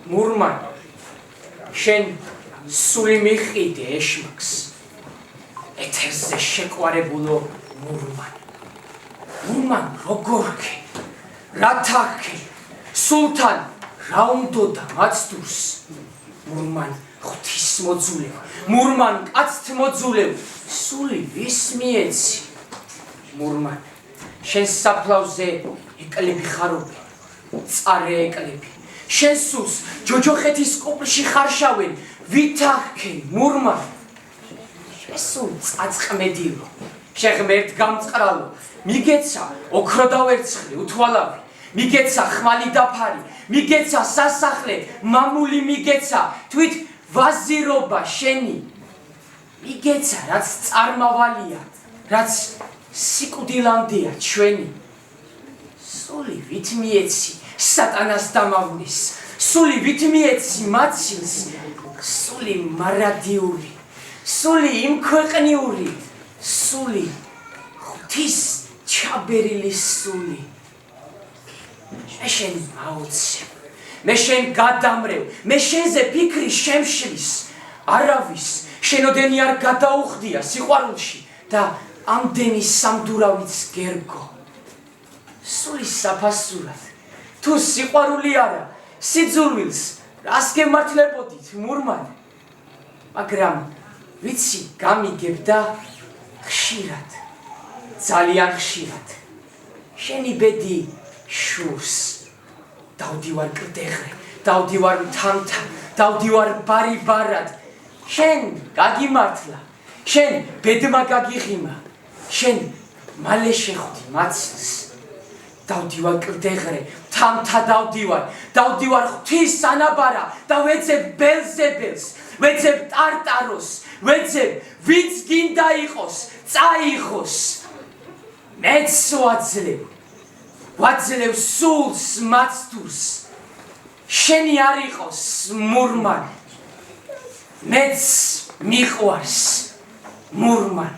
მურმან შენ სული მიყიდე ეშმაკს ეთერზე შეყვარებულო მურმან როგორქე რათაქე სულთან რა უნდოდა მაცდურს მურმან ღვთისმოძულე მურმან კაცთმოძულე სული ვის მიეცი მურმან შენ საფლავზე ეკლები ხარობი წარე ეკლები შენ სულს ჯოჯოხეთის კუპლში ხარშავენ ვითახქენ მურმან სულ წაწყმედილო შეღმერთ გამწყრალო მიგეცა ოქრო დავერცხლი უთვალავი მიგეცა ხმალი დაფარი მიგეცა სასახლე მამული მიგეცა თვით ვაზირობა შენი მიგეცა რაც წარმავალია რაც სიკვდილამდეა ჩვენი სული ვით მიეცი სატანას დამავლის სული ვით მიეცი მაცილს სული მარადიული სული იმქვეყნიური სული ღვთის ჩაბერილი სული მე შენ აუცებ მე შენ გადამრევ მე შენზე ფიქრი შემშლის არავის შენოდენი არ გადაუხდია სიყვარულში და ამდენი სამდურავიც გერგო სულის საფასურად თუ სიყვარული არა სიძულვილს რას გემართლებოდით მურმან მაგრამ ვიცი გამიგებ და ხშირად ძალიან ხშირად შენი ბედი შურს დავდივარ კლდეღრე დავდივარ მთამთა დავდივარ ბარი-ბარად შენ გაგიმართლა შენ ბედმა გაგიღიმა შენ მალე შეხვდი მაცილს დავდივარ კლდეღრე მთამთა დავდივარ ღვთის ანაბარა და ვეძებ ბელზებელს ვეძებ ტარტაროს ვეძებ ვინც გინდა იყოს წაიღოს მეც ვაძლევ სულს მაცდურს შენი არ იყოს მურმან მეც მიყვარს მურმან